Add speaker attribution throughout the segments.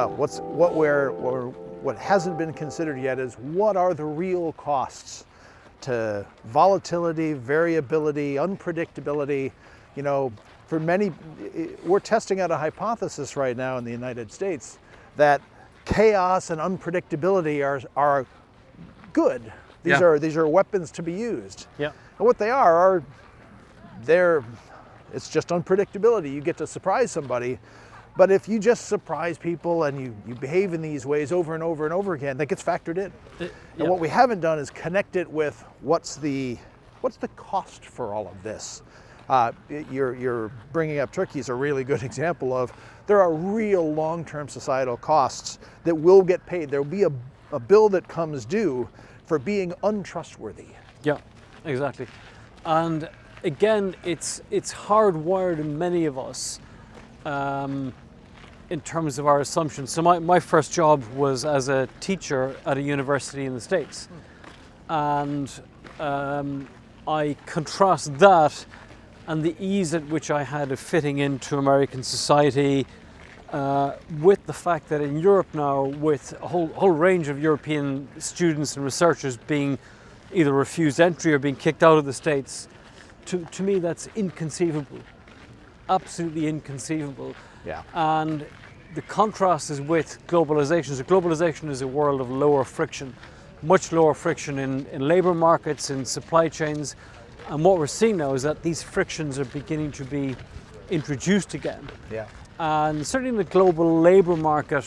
Speaker 1: what hasn't been considered yet is what are the real costs to volatility, variability, unpredictability. You know, for many, we're testing out a hypothesis right now in the United States that chaos and unpredictability are good. These are weapons to be used.
Speaker 2: Yeah.
Speaker 1: And what they are it's just unpredictability. You get to surprise somebody. But if you just surprise people and you behave in these ways over and over and over again, that gets factored in. And what we haven't done is connect it with what's the cost for all of this. You're bringing up Turkey is a really good example of there are real long-term societal costs that will get paid. There will be a bill that comes due for being untrustworthy.
Speaker 2: Yeah, exactly. And again, it's hardwired in many of us. In terms of our assumptions. So my first job was as a teacher at a university in the States. And I contrast that and the ease at which I had of fitting into American society with the fact that in Europe now, with a whole range of European students and researchers being either refused entry or being kicked out of the States, to me that's inconceivable. Absolutely inconceivable.
Speaker 1: Yeah.
Speaker 2: And the contrast is with globalization. So globalization is a world of lower friction, much lower friction in labor markets, in supply chains. And what we're seeing now is that these frictions are beginning to be introduced again.
Speaker 1: Yeah.
Speaker 2: And certainly in the global labor market,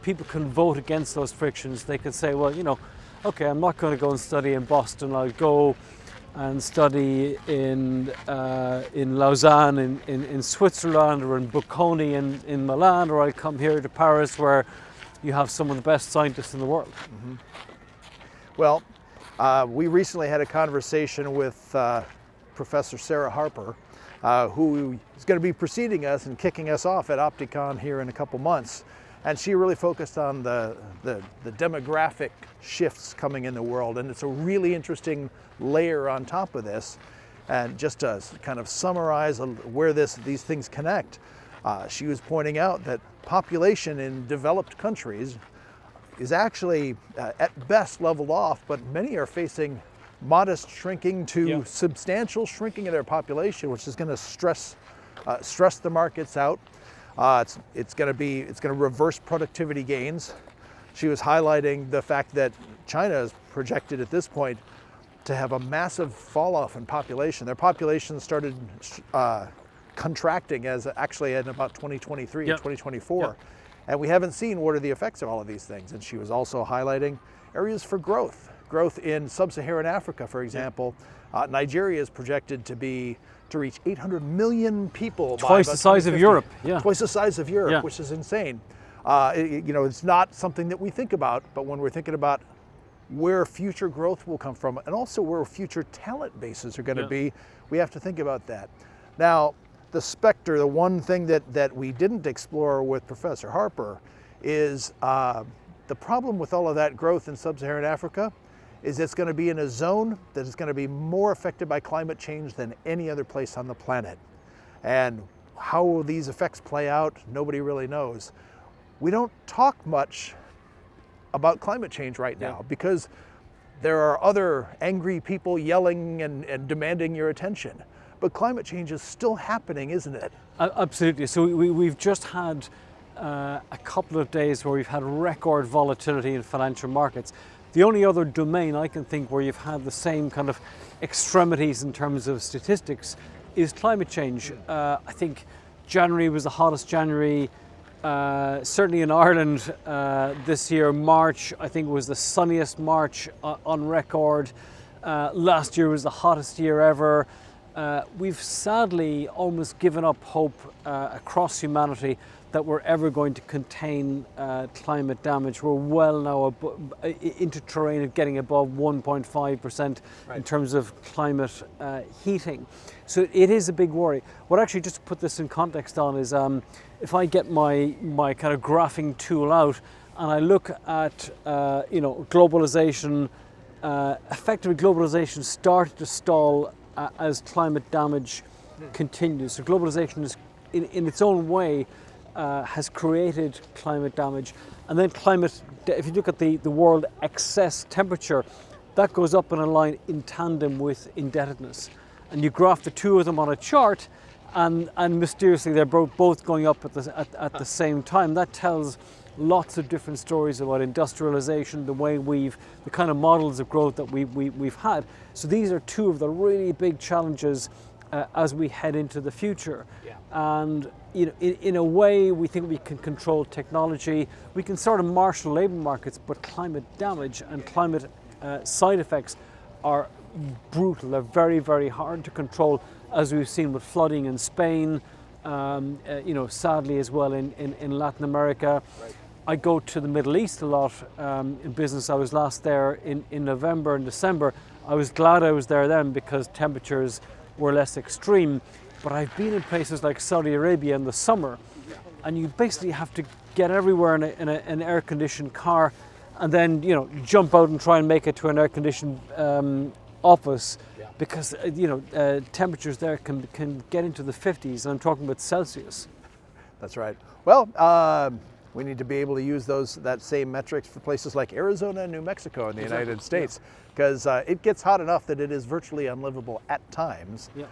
Speaker 2: people can vote against those frictions. They could say, well, you know, okay, I'm not going to go and study in Boston. I'll go and study in Lausanne in Switzerland, or in Bocconi in Milan, or I come here to Paris where you have some of the best scientists in the world.
Speaker 1: Mm-hmm. Well, we recently had a conversation with Professor Sarah Harper, who is going to be preceding us and kicking us off at Opticon here in a couple months. And she really focused on the demographic shifts coming in the world. And it's a really interesting layer on top of this. And just to kind of summarize where these things connect, she was pointing out that population in developed countries is actually at best leveled off, but many are facing modest shrinking to substantial shrinking of their population, which is going to stress the markets out. It's going to reverse productivity gains. She was highlighting the fact that China is projected at this point to have a massive fall off in population. Their population started contracting actually in about 2023 and 2024. And we haven't seen what are the effects of all of these things. And she was also highlighting areas for growth in sub-Saharan Africa, for example. Nigeria is projected to reach 800 million people.
Speaker 2: Twice the size of Europe.
Speaker 1: Twice the size of Europe, which is insane. It's not something that we think about, but when we're thinking about where future growth will come from and also where future talent bases are going to be, we have to think about that. Now, the one thing that we didn't explore with Professor Harper is the problem with all of that growth in sub-Saharan Africa is it's going to be in a zone that is going to be more affected by climate change than any other place on the planet. And how will these effects play out? Nobody really knows. We don't talk much about climate change right now because there are other angry people yelling and demanding your attention. But climate change is still happening, isn't it?
Speaker 2: Absolutely. So we've just had a couple of days where we've had record volatility in financial markets. The only other domain I can think where you've had the same kind of extremities in terms of statistics is climate change. I think January was the hottest January, certainly in Ireland this year. March, I think, was the sunniest March on record. Last year was the hottest year ever. We've sadly almost given up hope across humanity that we're ever going to contain climate damage. We're well now into terrain of getting above 1.5% in terms of climate heating. So it is a big worry. What actually, just to put this in context on, is if I get my kind of graphing tool out and I look at globalization, effectively globalization started to stall as climate damage continues. So globalization is in its own way has created climate damage. And then if you look at the world excess temperature, that goes up in a line in tandem with indebtedness. And you graph the two of them on a chart, and mysteriously they're both going up at the same time. That tells lots of different stories about industrialization, the kind of models of growth that we've had. So these are two of the really big challenges as we head into the future.
Speaker 1: Yeah.
Speaker 2: And in a way, we think we can control technology, we can sort of marshal labor markets, but climate damage and climate side effects are brutal. They're very, very hard to control, as we've seen with flooding in Spain, sadly as well in Latin America.
Speaker 1: Right.
Speaker 2: I go to the Middle East a lot in business. I was last there in November and December. I was glad I was there then because temperatures were less extreme. But I've been in places like Saudi Arabia in the summer, and you basically have to get everywhere in an air-conditioned car, and then jump out and try and make it to an air-conditioned office, because temperatures there can get into the 50s, and I'm talking about Celsius.
Speaker 1: That's right. Well, we need to be able to use that same metrics for places like Arizona and New Mexico in the United States, because it gets hot enough that it is virtually unlivable at times.
Speaker 2: Yeah.